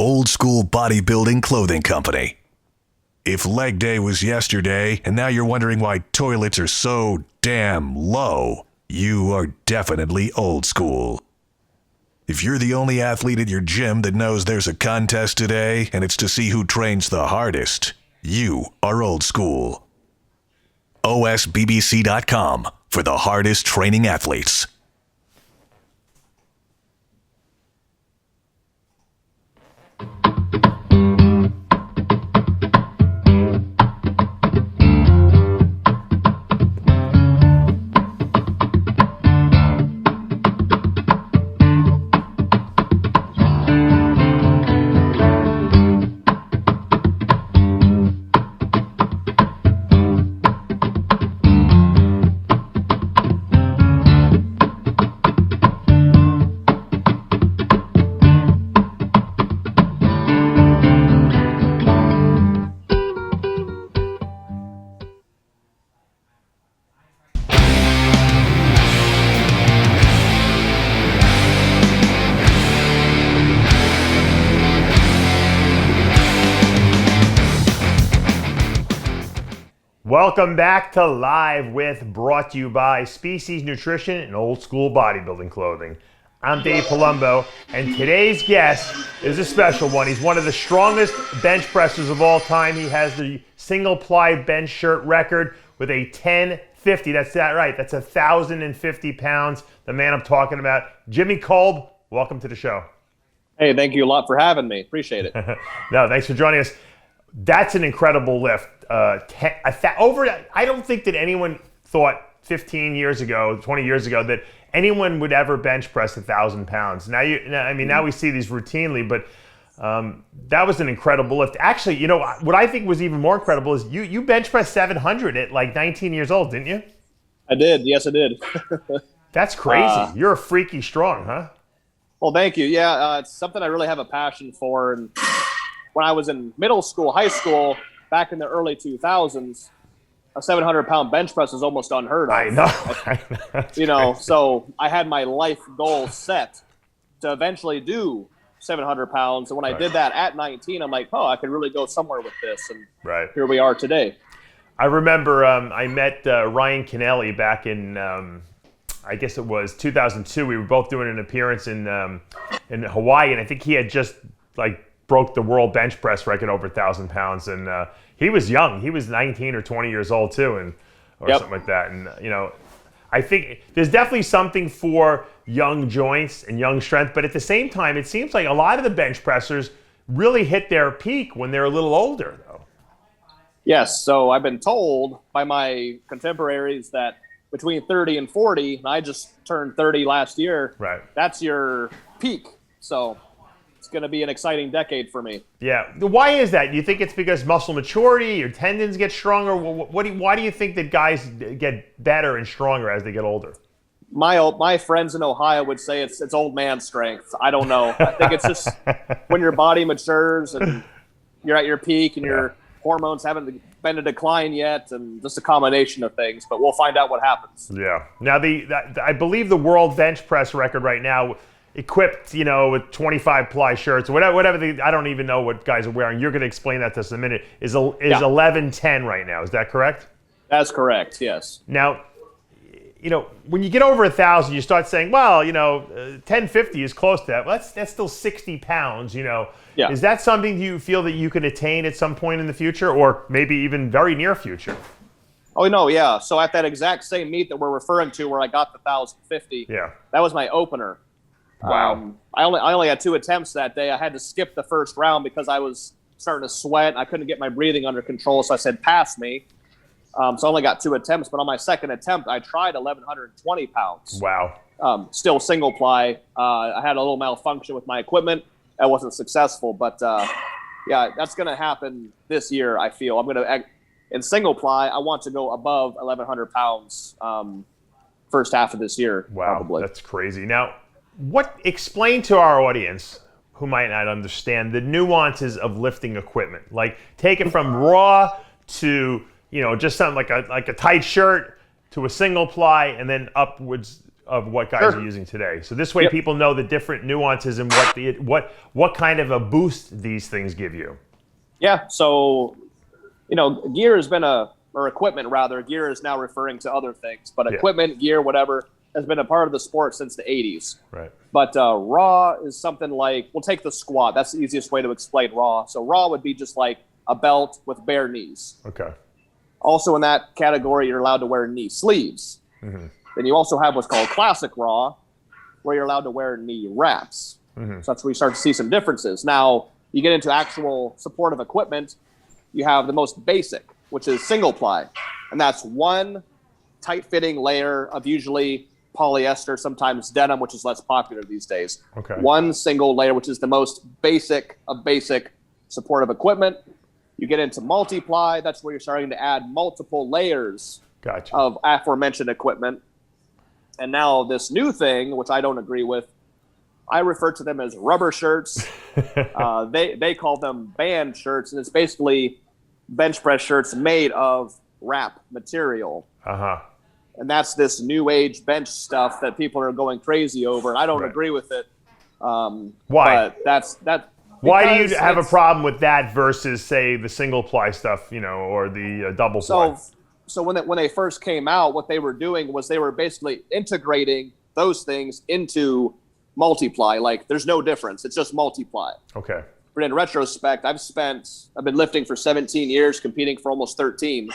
Old School Bodybuilding Clothing Company. If leg day was yesterday and now you're wondering why toilets are so damn low, you are definitely old school. If you're the only athlete at your gym that knows there's a contest today and it's to see who trains the hardest, you are old school. OSBBC.com for the hardest training athletes. Welcome back to Live With, brought to you by Species Nutrition and Old School Bodybuilding Clothing. I'm Dave Palumbo, and today's guest is a special one. He's one of the strongest bench pressers of all time. He has the single-ply bench shirt record with a 1050. That's that right. That's 1,050 pounds. The man I'm talking about, Jimmy Kolb. Welcome to the show. Hey, thank you a lot for having me. Appreciate it. No, thanks for joining us. That's an incredible lift. I don't think that anyone thought 15 years ago, 20 years ago, that anyone would ever bench press 1,000 pounds. Now we see these routinely, but that was an incredible lift. Actually, you know what I think was even more incredible is you bench pressed 700 at like 19 years old, didn't you? I did. Yes, I did. That's crazy. You're a freaky strong, huh? Well, thank you. Yeah, it's something I really have a passion for. And when I was in middle school, high school, back in the early 2000s, a 700-pound bench press is almost unheard of. I know. You know, so I had my life goal set to eventually do 700 pounds. And when I did that at 19, I'm like, oh, I could really go somewhere with this. And here we are today. I remember I met Ryan Canelli back in, I guess it was 2002. We were both doing an appearance in Hawaii, and I think he had just broke the world bench press record over 1,000 pounds, and he was young. He was 19 or 20 years old too, or something like that. And you know, I think there's definitely something for young joints and young strength, but at the same time, it seems like a lot of the bench pressers really hit their peak when they're a little older, though. Yes. So I've been told by my contemporaries that between 30 and 40, and I just turned 30 last year. Right. That's your peak. So it's going to be an exciting decade for me. Yeah. Why is that? Do you think it's because muscle maturity, your tendons get stronger? Why do you think that guys get better and stronger as they get older? My friends in Ohio would say it's old man strength. I don't know. I think it's just when your body matures and you're at your peak and your hormones haven't been in decline yet, and just a combination of things. But we'll find out what happens. Yeah. Now, I believe the world bench press record right now, equipped, with 25 ply shirts, whatever I don't even know what guys are wearing. You're going to explain that to us in a minute. Is 11:10 right now? Is that correct? That's correct. Yes. Now, when you get over 1,000, you start saying, well, 1050 is close to that. Well, that's still 60 pounds. Yeah. Is that something you feel that you can attain at some point in the future, or maybe even very near future? Oh no, yeah. So at that exact same meet that we're referring to, where I got the 1,050, that was my opener. Wow. I only had 2 attempts that day. I had to skip the first round because I was starting to sweat. I couldn't get my breathing under control, so I said, pass me. So I only got 2 attempts, but on my second attempt, I tried 1,120 pounds. Wow. Still single ply. I had a little malfunction with my equipment. I wasn't successful, but that's going to happen this year, I feel. I'm going to, in single ply, I want to go above 1,100 pounds first half of this year. Wow, probably. That's crazy. Now, explain to our audience who might not understand the nuances of lifting equipment. Like, take it from raw to, just something like a tight shirt to a single ply, and then upwards of what guys are using today. So this way people know the different nuances and what kind of a boost these things give you. Yeah, so, gear has been or equipment rather, gear is now referring to other things, but equipment, gear, whatever, has been a part of the sport since the 80s. Right. But raw is something like, we'll take the squat. That's the easiest way to explain raw. So raw would be just like a belt with bare knees. Okay. Also in that category, you're allowed to wear knee sleeves. Mm-hmm. Then you also have what's called classic raw, where you're allowed to wear knee wraps. Mm-hmm. So that's where you start to see some differences. Now, you get into actual supportive equipment, you have the most basic, which is single ply. And that's one tight-fitting layer of usually polyester, sometimes denim, which is less popular these days. Okay. One single layer, which is the most basic of basic supportive equipment. You get into multiply, that's where you're starting to add multiple layers of aforementioned equipment. And now this new thing, which I don't agree with, I refer to them as rubber shirts. They call them band shirts, and it's basically bench press shirts made of wrap material. Uh-huh. And that's this new age bench stuff that people are going crazy over, and I don't agree with it. Why? But why do you have a problem with that versus, say, the single ply stuff, or the double ply? So when they first came out, what they were doing was they were basically integrating those things into multiply. Like, there's no difference. It's just multiply. Okay. But in retrospect, I've been lifting for 17 years, competing for almost 13.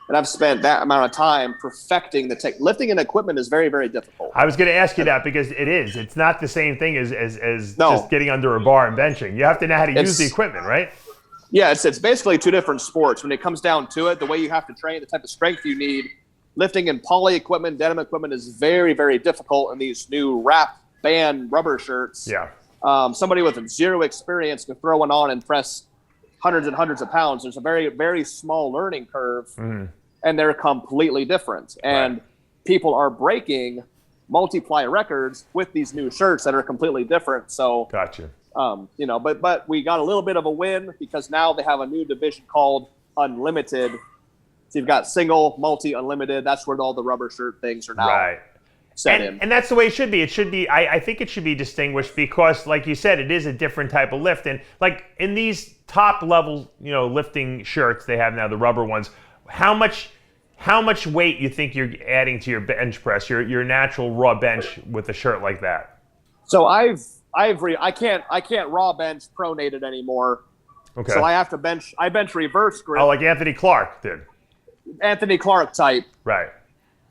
And I've spent that amount of time perfecting the tech. Lifting and equipment is very, very difficult. I was going to ask you that because it is. It's not the same thing as just getting under a bar and benching. You have to know how to use the equipment, right? Yeah, it's basically two different sports. When it comes down to it, the way you have to train, the type of strength you need, lifting in poly equipment, denim equipment is very, very difficult in these new wrap band rubber shirts. Yeah. Somebody with zero experience can throw one on and press hundreds and hundreds of pounds. There's a very, very small learning curve, and they're completely different. And people are breaking multiply records with these new shirts that are completely different. So, gotcha. But we got a little bit of a win because now they have a new division called Unlimited. So you've got single, multi, unlimited. That's where all the rubber shirt things are now. And that's the way it should be. It should be. I think it should be distinguished because, like you said, it is a different type of lift. And like in these top level, lifting shirts they have now, the rubber ones. How much weight you think you're adding to your bench press, your natural raw bench with a shirt like that? So I can't raw bench pronated anymore. Okay. So I have to bench. I bench reverse grip. Oh, like Anthony Clark did. Anthony Clark type. Right.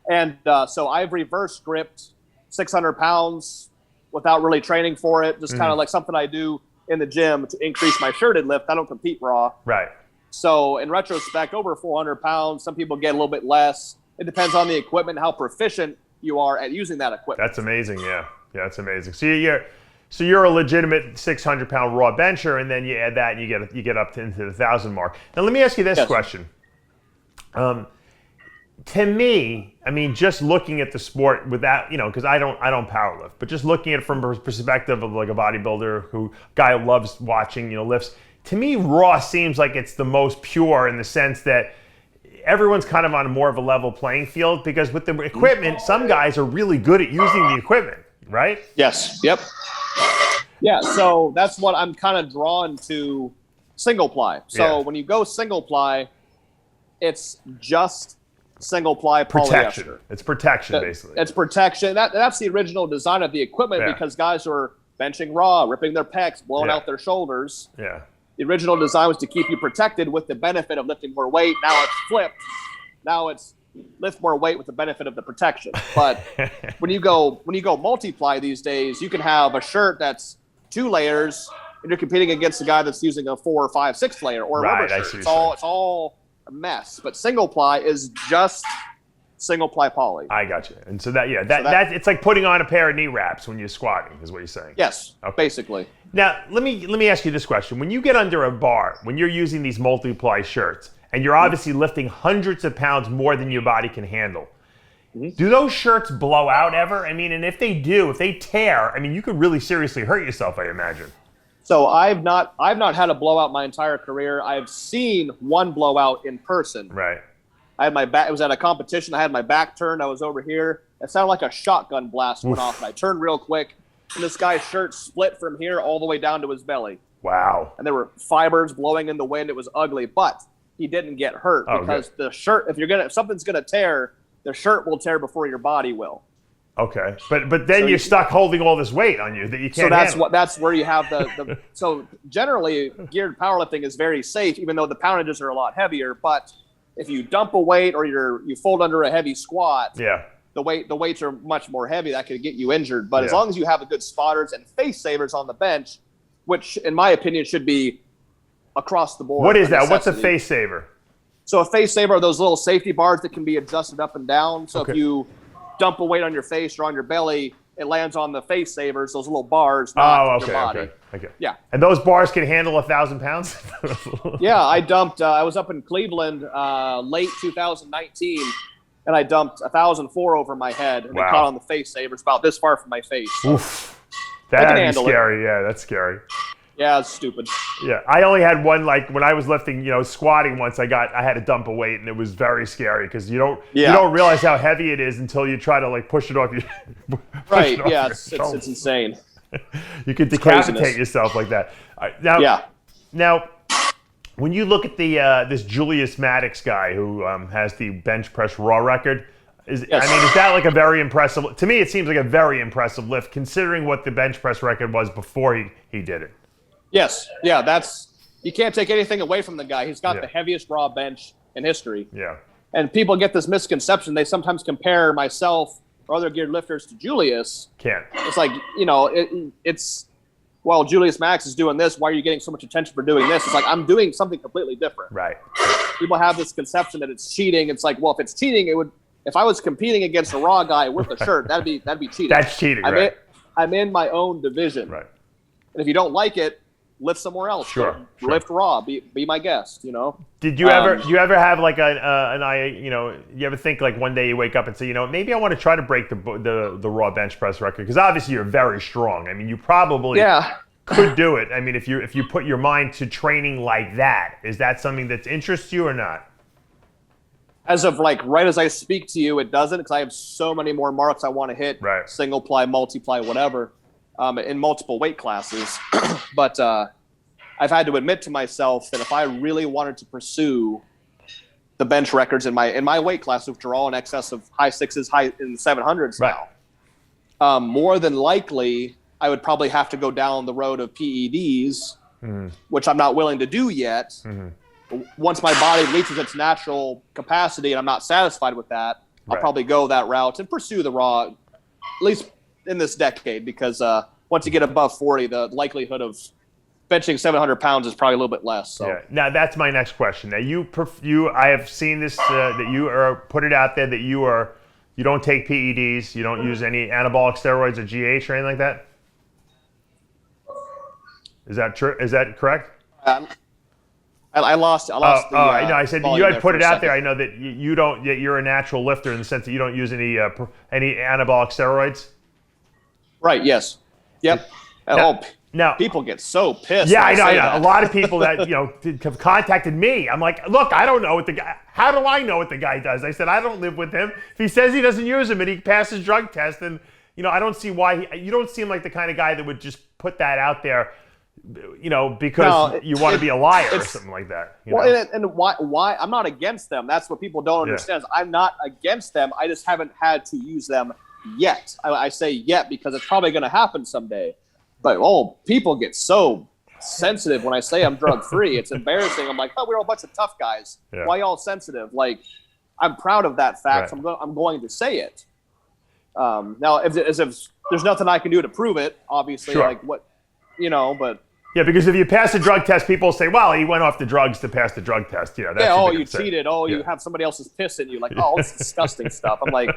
And so I've reverse gripped 600 pounds without really training for it. Just kind of like something I do in the gym to increase my shirted lift. I don't compete raw. Right. So in retrospect, over 400 pounds, some people get a little bit less. It depends on the equipment, how proficient you are at using that equipment. That's amazing. Yeah, that's amazing. So you're a legitimate 600-pound raw bencher, and then you add that, and you get up into the 1,000 mark. Now let me ask you this question. To me, I mean, just looking at the sport without, because I don't powerlift, but just looking at it from a perspective of like a bodybuilder guy loves watching, lifts. To me, raw seems like it's the most pure in the sense that everyone's kind of on more of a level playing field because with the equipment, some guys are really good at using the equipment, right? Yes. Yep. Yeah. So that's what I'm kind of drawn to single ply. So when you go single ply, it's just single ply protection. Polyester. It's protection, basically. It's protection. That's the original design of the equipment because guys were benching raw, ripping their pecs, blowing out their shoulders. Yeah. The original design was to keep you protected with the benefit of lifting more weight. Now it's flipped. Now it's lift more weight with the benefit of the protection. But when you go multiply these days, you can have a shirt that's 2 layers and you're competing against a guy that's using a 4 or 5, 6 layer or a rubber shirt. It's all a mess. But single ply is just single ply poly. I got you. And so that it's like putting on a pair of knee wraps when you're squatting, is what you're saying. Yes, basically. Now let me ask you this question: when you get under a bar, when you're using these multiply shirts, and you're obviously lifting hundreds of pounds more than your body can handle, do those shirts blow out ever? I mean, and if they do, if they tear, I mean, you could really seriously hurt yourself, I imagine. So I've not had a blowout my entire career. I've seen one blowout in person. Right. I had my back. It was at a competition. I had my back turned. I was over here, it sounded like a shotgun blast went off. And I turned real quick, and this guy's shirt split from here all the way down to his belly. Wow. And there were fibers blowing in the wind. It was ugly, but he didn't get hurt because the shirt, if something's going to tear, the shirt will tear before your body will. Okay. But then you're stuck holding all this weight on you that you can't that's where you have the so generally geared powerlifting is very safe, even though the poundages are a lot heavier. But if you dump a weight or you fold under a heavy squat, the weights are much more heavy. That could get you injured. But as long as you have a good spotters and face savers on the bench, which in my opinion should be across the board. What is that? What's a face saver? So a face saver are those little safety bars that can be adjusted up and down. So if you dump a weight on your face or on your belly, it lands on the face savers, those little bars, not your body. Okay. Yeah. And those bars can handle 1,000 pounds? Yeah, I dumped, I was up in Cleveland late 2019, and I dumped 1,004 over my head, and it caught on the face savers about this far from my face. So Oof. That'd be scary. Yeah, that's scary. Yeah, it's stupid. Yeah, I only had one, like when I was lifting, squatting once. I had to dump a weight, and it was very scary because you don't realize how heavy it is until you try to like push it off your. Right. Yeah, it's insane. You could decapitate yourself like that. Now, when you look at the this Julius Maddox guy who has the bench press raw record. Is that like a very impressive? To me, it seems like a very impressive lift, considering what the bench press record was before he did it. Yes, yeah, you can't take anything away from the guy. He's got the heaviest raw bench in history. Yeah, and people get this misconception. They sometimes compare myself or other geared lifters to Julius. It's like Julius Maddox is doing this. Why are you getting so much attention for doing this? It's like I'm doing something completely different. Right. People have this conception that it's cheating. It's like, well, if it's cheating, it would. If I was competing against a raw guy with a shirt, that'd be cheating. That's cheating, right? I'm in my own division. Right. And if you don't like it, lift somewhere else. Sure. Lift raw. Be my guest. Did you ever have like you ever think like one day you wake up and say, maybe I want to try to break the raw bench press record, because obviously you're very strong. I mean, you probably could do it. I mean, if you put your mind to training like that, is that something that interests you or not? As of right as I speak to you, it doesn't, because I have so many more marks I want to hit. Right. Single ply, multiply, whatever, in multiple weight classes. But I've had to admit to myself that if I really wanted to pursue the bench records in my weight class, which are all in excess of high sixes, high in 700s now, more than likely I would probably have to go down the road of PEDs, which I'm not willing to do yet. Mm-hmm. Once my body reaches its natural capacity and I'm not satisfied with that, I'll probably go that route and pursue the raw, at least in this decade, because once you get above 40, the likelihood of benching 700 pounds is probably a little bit less. So. Yeah. Now, that's my next question. Now, I have seen this, that you are put it out there that you don't take PEDs, you don't use any anabolic steroids or GH or anything like that? Is that true? Is that correct? I lost the. I said you had put it out there. I know that you don't. You're a natural lifter in the sense that you don't use any anabolic steroids. Right. Yes. Yep. Now people get so pissed. Yeah, I know. A lot of people that have contacted me. I'm like, look, I don't know what the guy. How do I know what the guy does? I said I don't live with him. If he says he doesn't use them and he passes drug tests, then I don't see why. You don't seem like the kind of guy that would just put that out there. Because you want to be a liar or something like that. And why? I'm not against them. That's what people don't understand. I'm not against them. I just haven't had to use them yet. I say yet because it's probably going to happen someday. But people get so sensitive when I say I'm drug free. It's embarrassing. I'm like, we're all a bunch of tough guys. Yeah. Why y'all sensitive? Like, I'm proud of that fact. Right. So I'm going to say it. Now, if there's nothing I can do to prove it, obviously, sure. like what. But yeah, because if you pass the drug test, people say, "Well, he went off the drugs to pass the drug test." That's you cheated. You have somebody else's piss in you. Like, it's disgusting stuff. I'm like,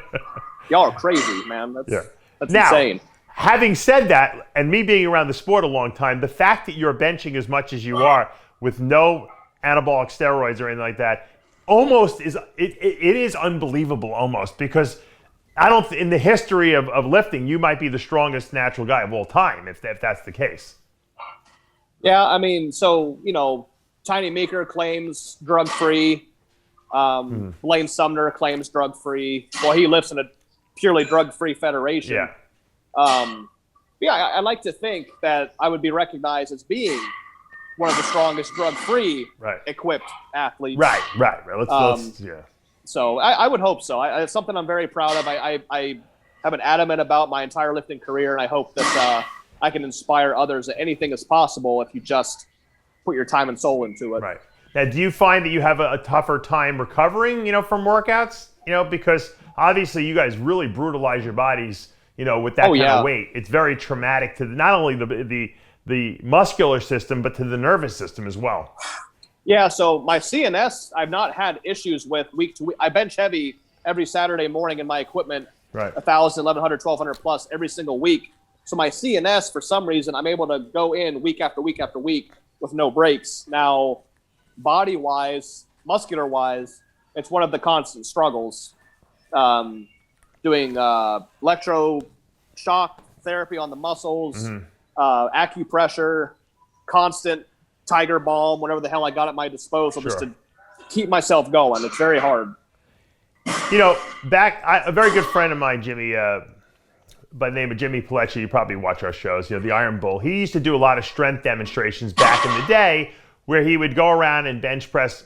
y'all are crazy, man. That's insane. Having said that, and me being around the sport a long time, the fact that you're benching as much as you are with no anabolic steroids or anything like that, almost is it is unbelievable, almost, because in the history of lifting, you might be the strongest natural guy of all time, if that's the case. Yeah, I mean, so, Tiny Meeker claims drug-free. Blaine Sumner claims drug-free. Well, he lifts in a purely drug-free federation. Yeah. I like to think that I would be recognized as being one of the strongest drug-free equipped athletes. Right. Let's yeah. So I would hope so. It's something I'm very proud of. I have been adamant about my entire lifting career, and I hope that I can inspire others that anything is possible if you just put your time and soul into it. Right. Now, do you find that you have a tougher time recovering, from workouts? Because obviously you guys really brutalize your bodies, with that kind of weight. It's very traumatic to not only the muscular system, but to the nervous system as well. Yeah, so my CNS, I've not had issues with week to week. I bench heavy every Saturday morning in my equipment, 1,000, 1,100, 1,200 plus every single week. So my CNS, for some reason, I'm able to go in week after week after week with no breaks. Now, body-wise, muscular-wise, it's one of the constant struggles. Doing electroshock therapy on the muscles, acupressure, constant Tiger Balm, whatever the hell I got at my disposal, just to keep myself going. It's very hard. A very good friend of mine, Jimmy, by the name of Jimmy Pilecki, you probably watch our shows, the Iron Bull. He used to do a lot of strength demonstrations back in the day where he would go around and bench press,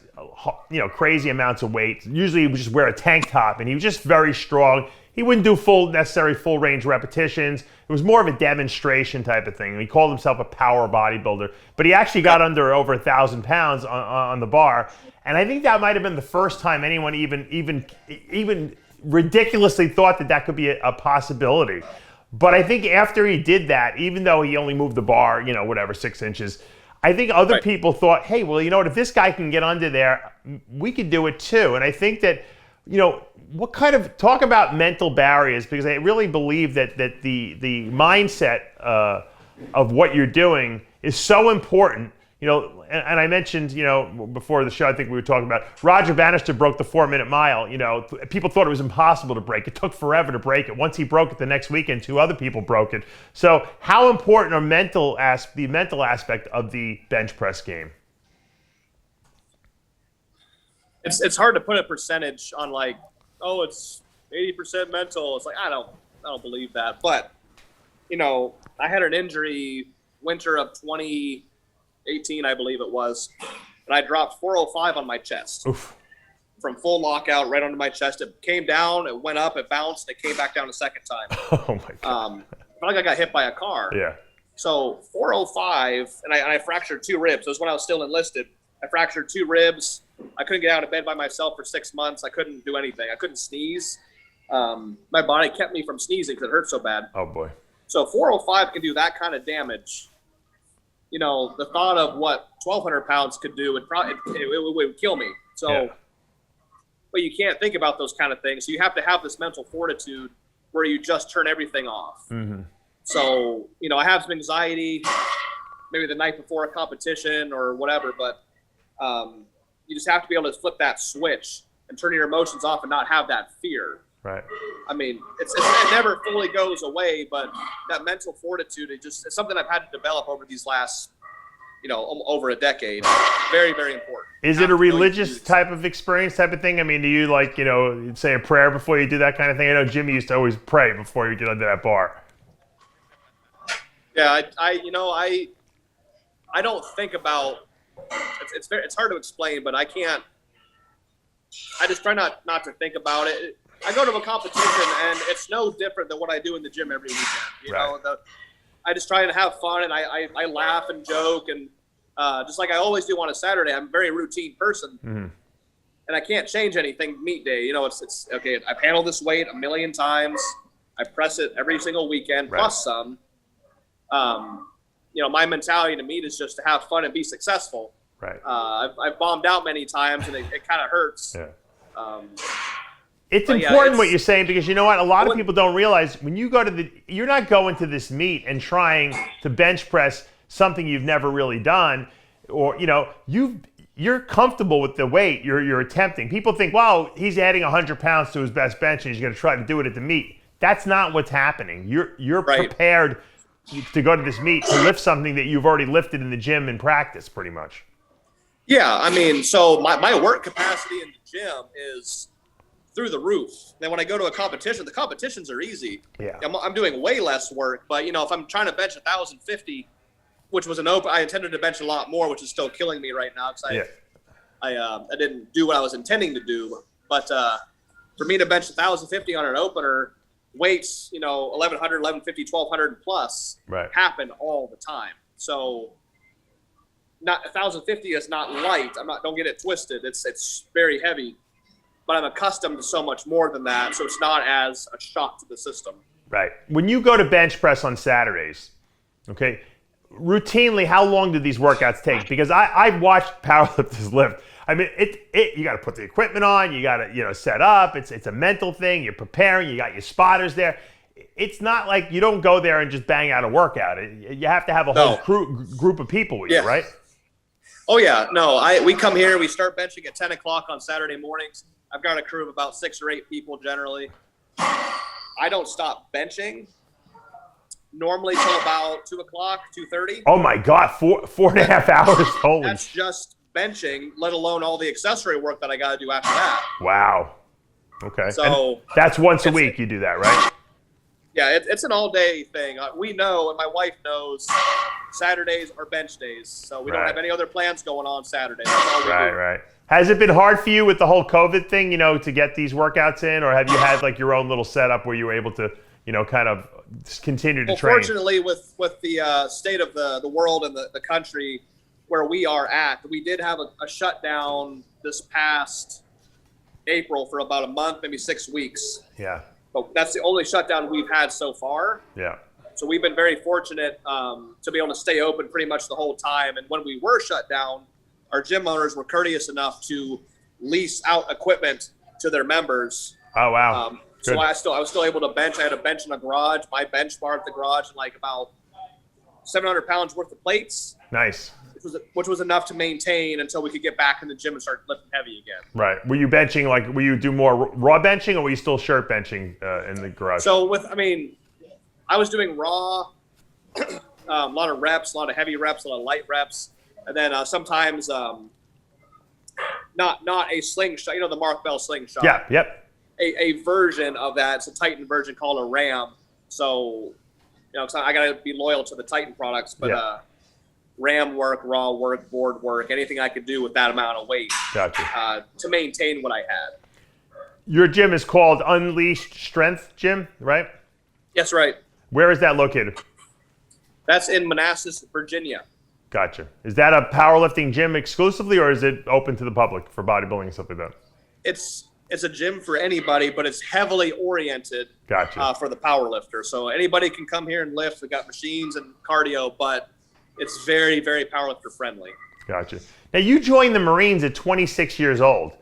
crazy amounts of weight. Usually he would just wear a tank top, and he was just very strong. He wouldn't do necessary full range repetitions. It was more of a demonstration type of thing. He called himself a power bodybuilder, but he actually got under over 1,000 pounds on the bar. And I think that might have been the first time anyone even ridiculously thought that could be a possibility. But I think after he did that, even though he only moved the bar, 6 inches, I think other people thought, hey, well, if this guy can get under there, we could do it too. And I think that, talk about mental barriers, because I really believe that the mindset of what you're doing is so important. And I mentioned, before the show, I think we were talking about Roger Bannister broke the 4-minute mile. People thought it was impossible to break. It took forever to break it. Once he broke it the next weekend, 2 other people broke it. So how important are the mental aspect of the bench press game? It's hard to put a percentage on it's 80% mental. It's I don't believe that. But, I had an injury winter of 2018, I believe it was, and I dropped 405 on my chest. Oof. From full lockout right onto my chest. It came down, it went up, it bounced, it came back down a second time. Oh my God. I felt like I got hit by a car. Yeah. So 405, and I fractured 2 ribs. It was when I was still enlisted. I fractured 2 ribs. I couldn't get out of bed by myself for 6 months. I couldn't do anything. I couldn't sneeze. My body kept me from sneezing because it hurt so bad. Oh boy. So 405 can do that kind of damage. The thought of what 1,200 pounds could do would would kill me. So, but you can't think about those kind of things. So you have to have this mental fortitude where you just turn everything off. Mm-hmm. So, I have some anxiety, maybe the night before a competition or whatever, but you just have to be able to flip that switch and turn your emotions off and not have that fear. Right. I mean, it never fully goes away, but that mental fortitude, it's something I've had to develop over these last, over a decade. Very, very important. Is it a religious type of experience type of thing? I mean, do you say a prayer before you do that kind of thing? I know Jimmy used to always pray before you get under that bar. Yeah, I don't think about, it's hard to explain, but I just try not to think about it. I go to a competition, and it's no different than what I do in the gym every weekend. I just try to have fun, and I laugh and joke, and just like I always do on a Saturday. I'm a very routine person, and I can't change anything meet day. It's okay. I've handled this weight a million times. I press it every single weekend, plus some. My mentality to meet is just to have fun and be successful. Right. I've bombed out many times, and it kind of hurts. Yeah. It's important what you're saying, because you know what? A lot of people don't realize when you go to you're not going to this meet and trying to bench press something you've never really done, or you're comfortable with the weight you're attempting. People think, wow, he's adding 100 pounds to his best bench and he's going to try to do it at the meet. That's not what's happening. You're prepared to go to this meet to lift something that you've already lifted in the gym in practice, pretty much. Yeah, I mean, so my work capacity in the gym is through the roof. Then when I go to a competition, the competitions are easy. Yeah. I'm doing way less work, but you know, if I'm trying to bench 1,050, which was an open, I intended to bench a lot more, which is still killing me right now because I didn't do what I was intending to do. But for me to bench 1,050 on an opener, weights, you know, 1,100, 1,150, 1,200 plus happen all the time. So not 1,050 is not light. Don't get it twisted. It's very heavy, but I'm accustomed to so much more than that. So it's not as a shock to the system. Right. When you go to bench press on Saturdays, okay, routinely, how long do these workouts take? Because I've watched powerlifters lift. I mean, you got to put the equipment on, you got to, you know, set up. It's a mental thing. You're preparing. You got your spotters there. It's not like you don't go there and just bang out a workout. You have to have a whole group of people with you, right? Oh yeah, no. We come here. We start benching at 10 o'clock on Saturday mornings. I've got a crew of about 6 or 8 people generally. I don't stop benching normally till about 2 o'clock, 2:30. Oh my God, four and a half hours. Holy! That's just benching, let alone all the accessory work that I got to do after that. Wow. Okay. So and that's once a week you do that, right? Yeah, it's an all-day thing. We know, and my wife knows, Saturdays are bench days, so we don't have any other plans going on Saturdays. That's all we do. Right. Has it been hard for you with the whole COVID thing, you know, to get these workouts in, or have you had like your own little setup where you were able to, you know, kind of continue to train? Fortunately, with the state of the world and the country where we are at, we did have a shutdown this past April for about a month, maybe 6 weeks. Yeah. But that's the only shutdown we've had so far. Yeah. So we've been very fortunate to be able to stay open pretty much the whole time. And when we were shut down, our gym owners were courteous enough to lease out equipment to their members. Oh, wow. So I was still able to bench. I had a bench in the garage, my bench bar at the garage, and like about 700 pounds worth of plates. Nice. Which was enough to maintain until we could get back in the gym and start lifting heavy again. Right. Were you benching, like, will you do more raw benching, or were you still shirt benching in the garage? So I was doing raw, a lot of reps, a lot of heavy reps, a lot of light reps. And then sometimes not a slingshot, you know, the Mark Bell slingshot. Yeah, yep. A version of that. It's a Titan version called a Ram. So, you know, I got to be loyal to the Titan products, but Ram work, raw work, board work, anything I could do with that amount of weight. Gotcha. To maintain what I had. Your gym is called Unleashed Strength Gym, right? Yes, right. Where is that located? That's in Manassas, Virginia. Gotcha. Is that a powerlifting gym exclusively, or is it open to the public for bodybuilding and stuff like that? It's a gym for anybody, but it's heavily oriented for the powerlifter. So anybody can come here and lift. We got machines and cardio, but it's very, very powerlifter friendly. Gotcha. Now you joined the Marines at 26 years old.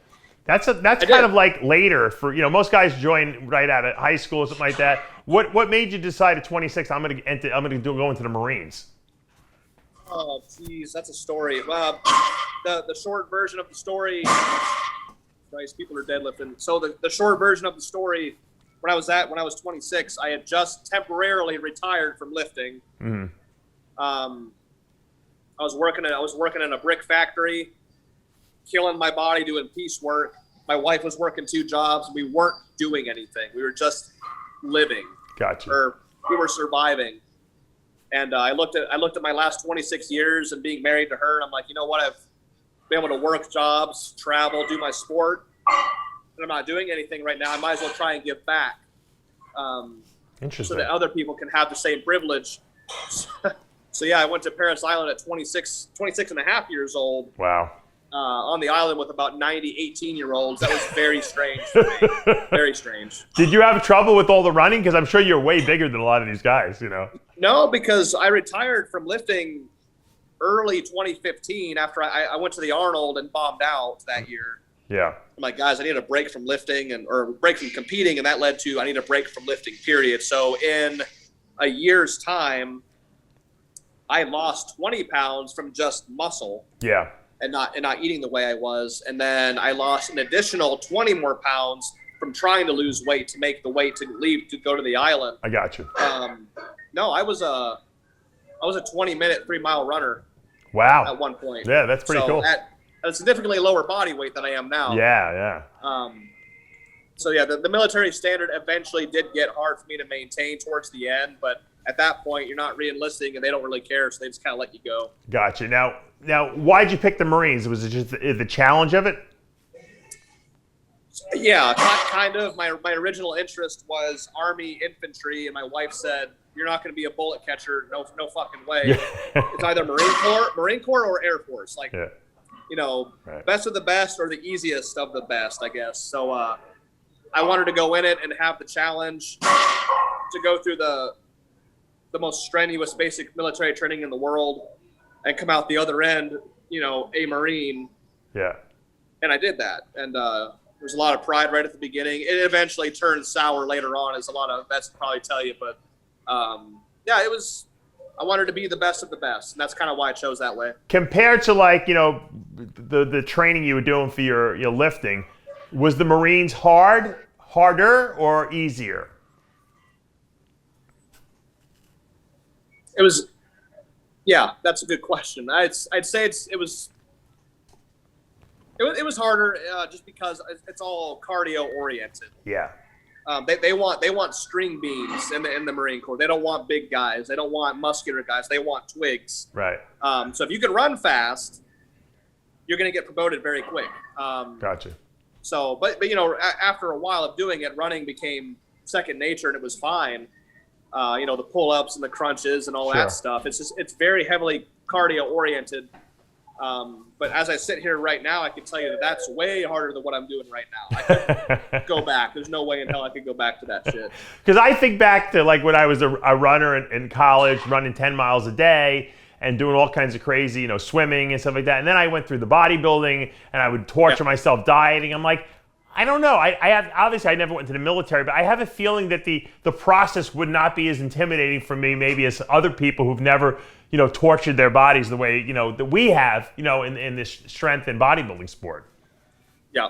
That's kind of like later for, you know, most guys join right out of high school or something like that. What made you decide at 26 I'm going to go into the Marines? Oh, geez, that's a story. The short version of the story. Christ, people are deadlifting. So the short version of the story, when I was 26, I had just temporarily retired from lifting. Mm-hmm. I was working in a brick factory, killing my body doing piecework. My wife was working 2 jobs. We weren't doing anything. We were just living. Gotcha. Or we were surviving. And I looked at my last 26 years and being married to her, and I'm like, you know what? I've been able to work jobs, travel, do my sport, and I'm not doing anything right now. I might as well try and give back. Interesting. So that other people can have the same privilege. So yeah, I went to Paris Island at 26 and a half years old. Wow. On the island with about 90 18-year-olds. That was very strange for me. Very strange. Did you have trouble with all the running? Because I'm sure you're way bigger than a lot of these guys, you know. No, because I retired from lifting early 2015 after I went to the Arnold and bombed out that year. Yeah. I'm like, guys, I need a break from lifting or break from competing, and that led to I need a break from lifting, period. So in a year's time, I lost 20 pounds from just muscle. Yeah. And not eating the way I was. And then I lost an additional 20 more pounds from trying to lose weight to make the weight to leave to go to the island. I got you. No, I was a 20-minute 3-mile runner. Wow. At one point. Yeah, that's pretty cool. At a significantly lower body weight than I am now. Yeah. So yeah, the military standard eventually did get hard for me to maintain towards the end, but at that point you're not re-enlisting and they don't really care, so they just kind of let you go. Gotcha. Now, why'd you pick the Marines? Was it just the challenge of it? Yeah, kind of. My original interest was Army infantry, and my wife said, "You're not going to be a bullet catcher. No fucking way. It's either Marine Corps, or Air Force. Like, you know, right. Best of the best or the easiest of the best, I guess." So I wanted to go in it and have the challenge to go through the most strenuous basic military training in the world and come out the other end, you know, a Marine. Yeah. And I did that, and there's a lot of pride right at the beginning. It eventually turned sour later on, as a lot of vets probably tell you. But yeah, it was. I wanted to be the best of the best, and that's kind of why I chose that way. Compared to, like, you know, the training you were doing for your lifting, was the Marines harder, or easier? It was. Yeah, that's a good question. I'd say it was. It was harder just because it's all cardio oriented. Yeah. They want string beans in the Marine Corps. They don't want big guys. They don't want muscular guys. They want twigs. Right. So if you can run fast, you're going to get promoted very quick. Gotcha. So, but you know, after a while of doing it, running became second nature, and it was fine. You know, the pull-ups and the crunches and all that stuff. It's very heavily cardio oriented. But as I sit here right now, I can tell you that that's way harder than what I'm doing right now. I couldn't go back. There's no way in hell I could go back to that shit. Because I think back to, like, when I was a runner in college, running 10 miles a day and doing all kinds of crazy, you know, swimming and stuff like that. And then I went through the bodybuilding, and I would torture myself dieting. I'm like, I don't know. I have, obviously I never went to the military, but I have a feeling that the process would not be as intimidating for me, maybe, as other people who've never, you know, tortured their bodies the way, you know, that we have, you know, in this strength and bodybuilding sport. Yeah.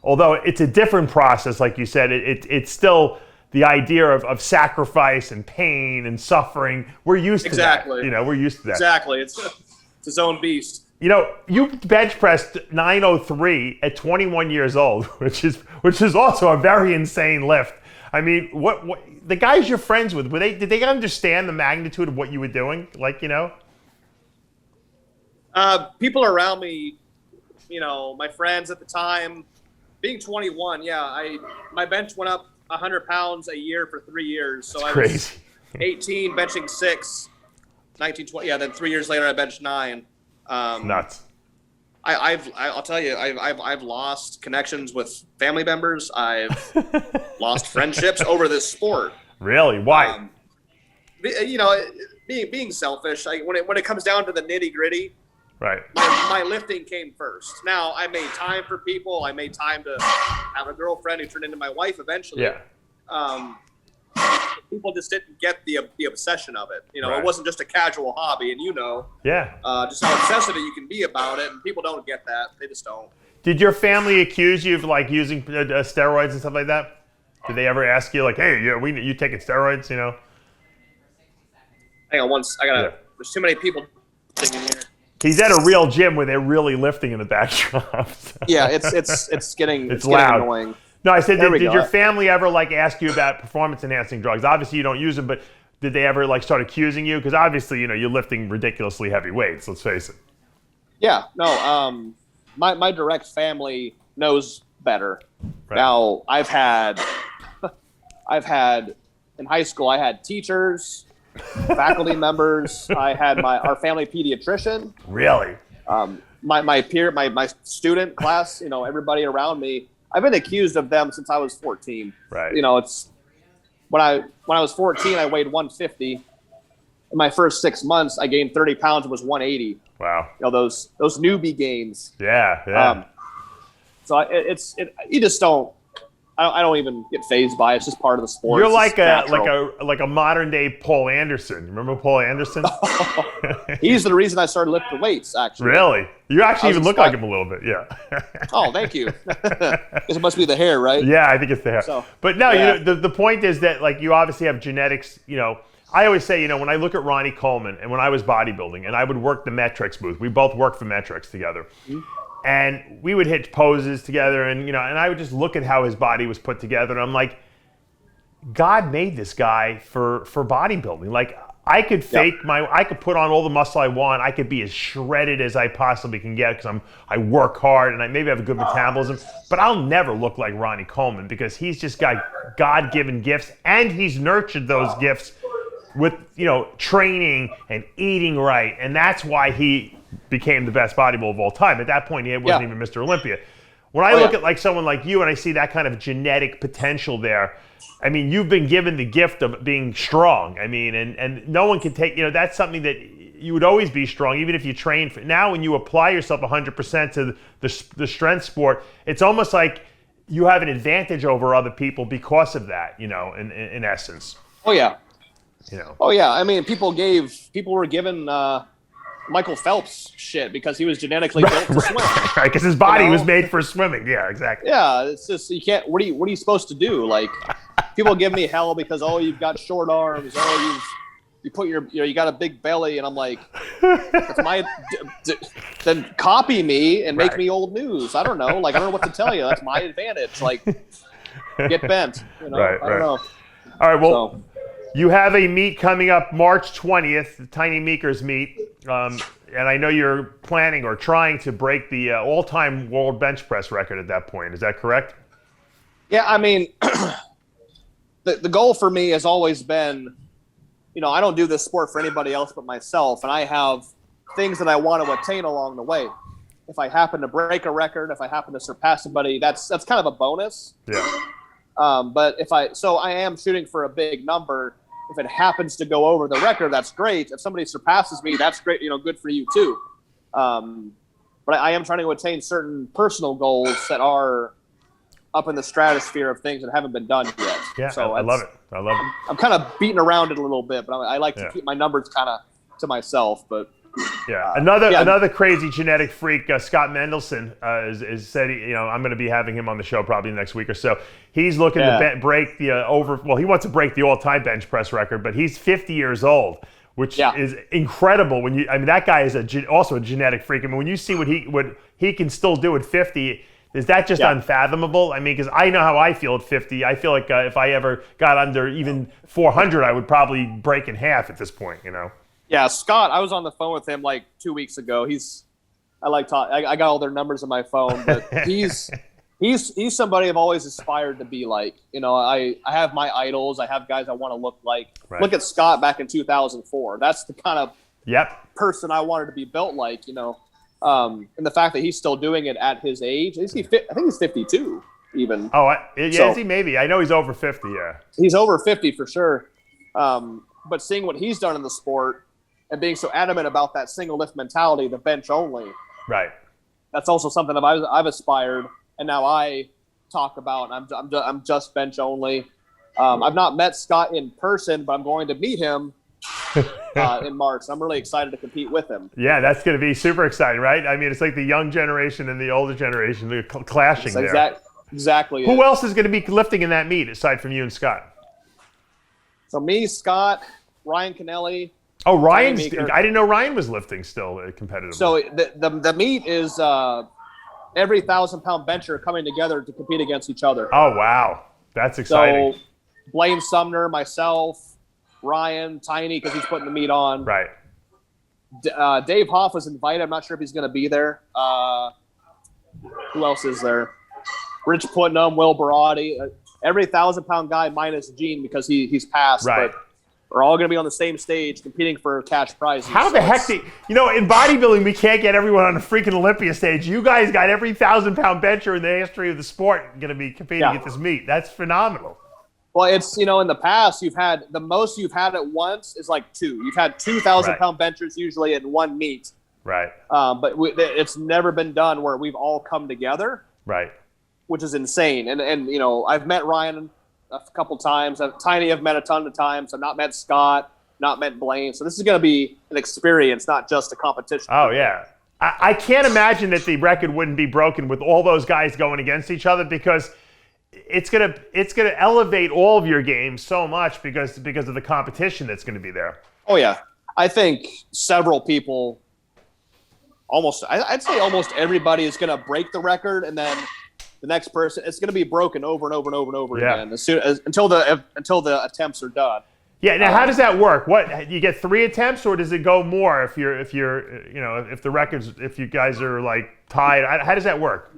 Although it's a different process, like you said, it's still the idea of sacrifice and pain and suffering. We're used to that. You know, we're used to that. Exactly. It's its own beast. You know, you bench pressed 903 at 21 years old, which is also a very insane lift. I mean, what the guys you're friends with, did they understand the magnitude of what you were doing? Like, you know? People around me, you know, my friends at the time, being 21, my bench went up 100 pounds a year for 3 years. So That's I crazy. was 18, benching 6, 19, 20. Yeah, then 3 years later, I benched 9. Nuts. I'll tell you, I've lost connections with family members. I've lost friendships over this sport. Really? Why? You know, being selfish. When it comes down to the nitty gritty, right. My lifting came first. Now I made time for people. I made time to have a girlfriend who turned into my wife eventually. Yeah. People just didn't get the obsession of it. You know, Right. It wasn't just a casual hobby, and you know, just how obsessive you can be about it, and people don't get that. They just don't. Did your family accuse you of, like, using steroids and stuff like that? Did they ever ask you, like, hey, you taking steroids? You know. Hang on, there's too many people sitting in here. He's at a real gym where they're really lifting in the backdrop. So. Yeah, it's getting loud. Annoying. No, I said, did your go. family ever, like, ask you about performance-enhancing drugs? Obviously, you don't use them, but did they ever, like, start accusing you? Because obviously, you know, you're lifting ridiculously heavy weights. Let's face it. Yeah, no. My direct family knows better. Right. Now, I've had in high school, I had teachers, faculty members. I had our family pediatrician. Really? My student class. You know, everybody around me. I've been accused of them since I was 14. Right. You know, it's when I was 14, I weighed 150. In my first 6 months, I gained 30 pounds and was 180. Wow. You know, those newbie gains. Yeah. So you just don't. I don't even get fazed by it. It's just part of the sport. You're It's just like a modern day Paul Anderson. Remember Paul Anderson? He's the reason I started lifting weights, actually. Really? You actually even look like him a little bit. Yeah. Oh, thank you. Guess it must be the hair, right? Yeah, I think it's the hair. So, but no, yeah. you know, the point is that, like, you obviously have genetics. You know, I always say, you know, when I look at Ronnie Coleman and when I was bodybuilding and I would work the metrics booth, we both worked for metrics together. Mm-hmm. And we would hit poses together, and and I would just look at how his body was put together, and I'm like, God made this guy for bodybuilding. Like, I could I could put on all the muscle I want. I could be as shredded as I possibly can get because I work hard and I maybe have a good metabolism. But I'll never look like Ronnie Coleman because he's just got God-given gifts, and he's nurtured those gifts with training and eating right, and that's why he became the best bodybuilder of all time. At that point, he wasn't even Mr. Olympia. When I look at like someone like you and I see that kind of genetic potential there, I mean, you've been given the gift of being strong. I mean, and no one can take, that's something that you would always be strong, even if you train. Now, when you apply yourself 100% to the strength sport, it's almost like you have an advantage over other people because of that, in essence. Oh, yeah. Oh, yeah. I mean, people were given Michael Phelps shit because he was genetically built to swim. Right, because his body was made for swimming. Yeah, exactly. Yeah, it's just, you can't, what are you supposed to do? Like, people give me hell because, you've got short arms, you put you got a big belly, and I'm like, then copy me and make me old news. I don't know. Like, I don't know what to tell you. That's my advantage. Like, get bent. I don't know. All right, well, you have a meet coming up March 20th, the Tiny Meekers meet. And I know you're planning or trying to break the all-time world bench press record at that point. Is that correct? Yeah, I mean, the goal for me has always been, I don't do this sport for anybody else but myself, and I have things that I want to attain along the way. If I happen to break a record, if I happen to surpass somebody, that's kind of a bonus. Yeah. But I am shooting for a big number. If it happens to go over the record, that's great. If somebody surpasses me, that's great. Good for you too. But I am trying to attain certain personal goals that are up in the stratosphere of things that haven't been done yet. Yeah, so I love it. I'm kind of beating around it a little bit, but I like to keep my numbers kind of to myself. But another crazy genetic freak, Scott Mendelsohn, is said I'm going to be having him on the show probably next week or so. He's looking to break the he wants to break the all-time bench press record, but he's 50 years old, which is incredible. That guy is also a genetic freak. I mean, when you see what he can still do at 50, is that just unfathomable? I mean, because I know how I feel at 50. I feel like if I ever got under even 400, I would probably break in half at this point. Yeah, Scott, I was on the phone with him like 2 weeks ago. I got all their numbers on my phone, but he's somebody I've always aspired to be like. I have my idols. I have guys I want to look like. Right. Look at Scott back in 2004. That's the kind of person I wanted to be built like. And the fact that he's still doing it at his age. I think he's 52 even. Oh, is he? Maybe. I know he's over 50, yeah. He's over 50 for sure. But seeing what he's done in the sport and being so adamant about that single lift mentality, the bench only. Right. That's also something I've aspired, and now I talk about. I'm just bench only. I've not met Scott in person, but I'm going to meet him in March. I'm really excited to compete with him. Yeah, that's going to be super exciting, right? I mean, it's like the young generation and the older generation clashing there. Exactly. Who else is going to be lifting in that meet aside from you and Scott? So me, Scott, Ryan Canelli. Oh, Ryan! I didn't know Ryan was lifting still competitively. So the meet is every 1,000-pound bencher coming together to compete against each other. Oh wow, that's exciting. So Blaine Sumner, myself, Ryan, Tiny, because he's putting the meet on. Right. Dave Hoff was invited. I'm not sure if he's going to be there. Who else is there? Rich Putnam, Will Barati. Every 1,000-pound guy minus Gene because he's passed. Right. But we're all going to be on the same stage competing for cash prizes. How the heck in bodybuilding, we can't get everyone on the freaking Olympia stage. You guys got every 1,000-pound bencher in the history of the sport going to be competing at this meet. That's phenomenal. Well, it's, in the past, the most you've had at once is like 2. You've had 2,000-pound benchers usually in one meet. Right. But it's never been done where we've all come together. Right. Which is insane. And I've met Ryan a couple times. Tiny I've met a ton of times. I've not met Scott, not met Blaine. So this is going to be an experience, not just a competition. Oh, yeah. I can't imagine that the record wouldn't be broken with all those guys going against each other because it's gonna elevate all of your games so much because of the competition that's going to be there. Oh, yeah. I think several people I'd say almost everybody is going to break the record, and then the next person, it's going to be broken over and over and over and over again until the attempts are done. Yeah. Now, how does that work? What, you get 3 attempts, or does it go more if you guys are like tied? How does that work?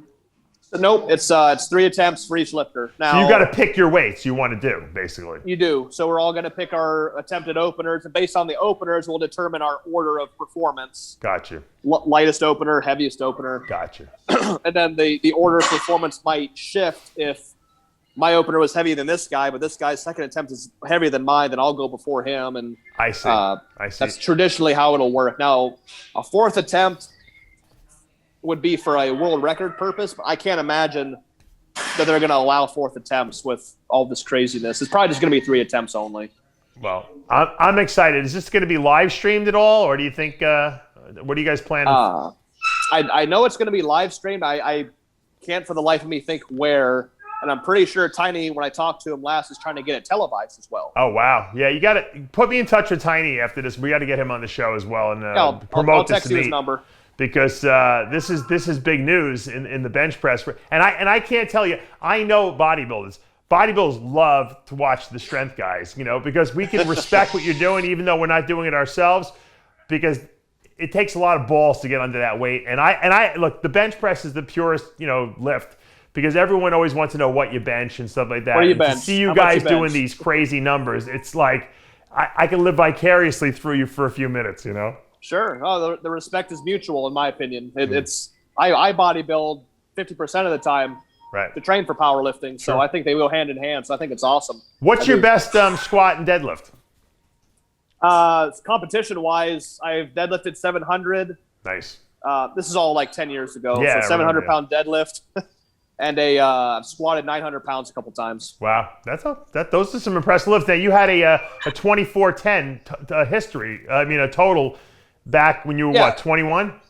Nope, it's 3 attempts for each lifter. Now, so you got to pick your weights you want to do, basically. You do. So we're all going to pick our attempted openers, and based on the openers, we'll determine our order of performance. Gotcha. Lightest opener, heaviest opener. Gotcha. And then the order of performance might shift. If my opener was heavier than this guy, but this guy's second attempt is heavier than mine, then I'll go before him. And I see. That's traditionally how it'll work. Now, a 4th attempt would be for a world record purpose, but I can't imagine that they're going to allow 4th attempts with all this craziness. It's probably just going to be 3 attempts only. Well, I'm excited. Is this going to be live streamed at all, or do you think? What do you guys plan? I know it's going to be live streamed. I can't for the life of me think where, and I'm pretty sure Tiny, when I talked to him last, is trying to get it televised as well. Oh wow, yeah, you got to put me in touch with Tiny after this. We got to get him on the show as well and promote I'll this text you his number. Because this is big news in the bench press, and I can't tell you. I know bodybuilders. Bodybuilders love to watch the strength guys, because we can respect what you're doing, even though we're not doing it ourselves, because it takes a lot of balls to get under that weight. And I look, the bench press is the purest, lift, because everyone always wants to know what you bench and stuff like that. What do you and bench? To see you guys doing these crazy numbers, it's like I can live vicariously through you for a few minutes, Sure. Oh, the respect is mutual, in my opinion. I bodybuild 50% of the time to train for powerlifting, so I think they go hand in hand. So I think it's awesome. What's your best squat and deadlift? Competition-wise, I've deadlifted 700. Nice. This is all like 10 years ago. Yeah, so 700-pound deadlift, and I've squatted 900 pounds a couple times. Wow, those are some impressive lifts. Now you had a 24-10 history. I mean, a total. Back when you were 21? When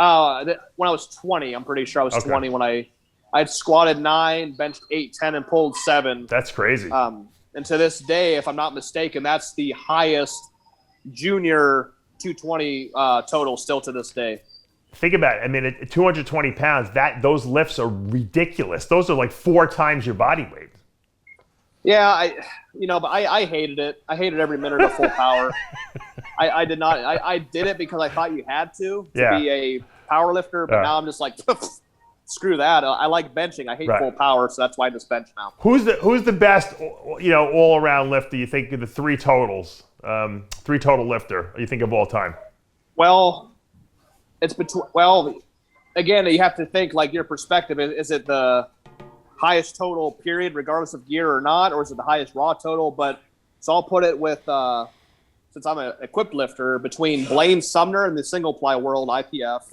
I was 20, I'm pretty sure I was 20 when I had squatted 9, benched 8, 10, and pulled 7. That's crazy. And to this day, if I'm not mistaken, that's the highest junior 220 total still to this day. Think about it. I mean, at 220 pounds, those lifts are ridiculous. Those are like 4 times your body weight. Yeah, but I hated it. I hated every minute of full power. I did not. I did it because I thought you had to be a power lifter, but now I'm just like, screw that. I like benching. I hate full power, so that's why I just bench now. Who's the best, all around lifter? You think of the 3 totals, 3 total lifter? You think of all time? Well, it's between. Well, again, you have to think like your perspective. Is it the highest total period, regardless of gear or not, or is it the highest raw total? But so I'll put it with. Since I'm an equipped lifter, between Blaine Sumner in the single ply world, IPF,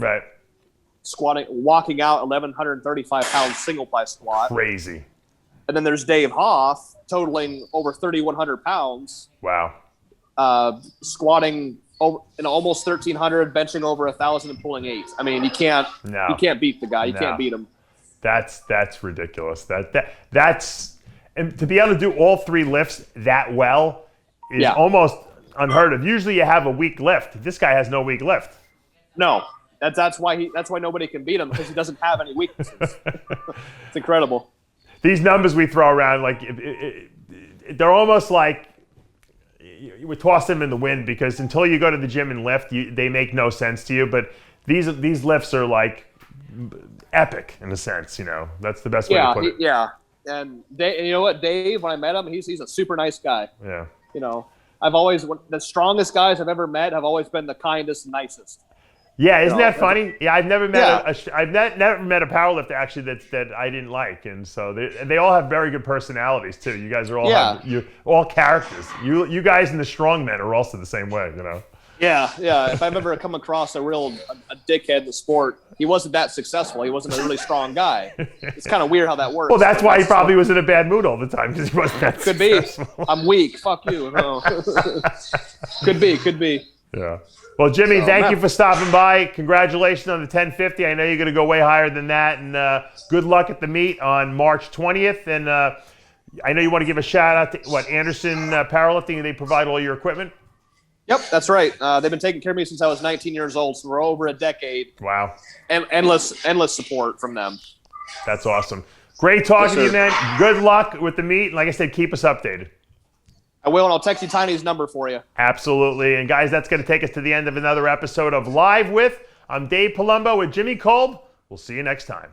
walking out 1,135 pound single ply squat. Crazy. And then there's Dave Hoff, totaling over 3,100 pounds. Wow. Squatting over in almost 1,300, benching over 1,000, and pulling 8. I mean, you can't beat the guy. You can't beat him. That's ridiculous. That's and to be able to do all 3 lifts that well is almost unheard of. Usually you have a weak lift. This guy has no weak lift. No, that's why nobody can beat him, because he doesn't have any weaknesses. It's incredible. These numbers we throw around, like they're almost like you would toss them in the wind, because until you go to the gym and lift, they make no sense to you. But these lifts are like epic in a sense. That's the best way to put it. Yeah, and you know what, Dave? When I met him, he's a super nice guy. Yeah. The strongest guys I've ever met have always been the kindest and nicest. Yeah, isn't that funny? Yeah, I've never met never met a powerlifter actually that I didn't like, and so they all have very good personalities too. You guys are all all characters. You guys and the strong men are also the same way, Yeah. If I've ever come across a dickhead in the sport, he wasn't that successful. He wasn't a really strong guy. It's kind of weird how that works. Well, that's why he probably was in a bad mood all the time, because he wasn't that successful. Could be. I'm weak. Fuck you. No. Could be. Yeah. Well, Jimmy, thank you for stopping by. Congratulations on the 1050. I know you're going to go way higher than that, and good luck at the meet on March 20th. And I know you want to give a shout out to Anderson Powerlifting. They provide all your equipment. Yep, that's right. They've been taking care of me since I was 19 years old, so we're over a decade. Wow. And endless support from them. That's awesome. Great talking to you, man. Good luck with the meet. And like I said, keep us updated. I will, and I'll text you Tiny's number for you. Absolutely. And guys, that's going to take us to the end of another episode of Live With. I'm Dave Palumbo with Jimmy Kolb. We'll see you next time.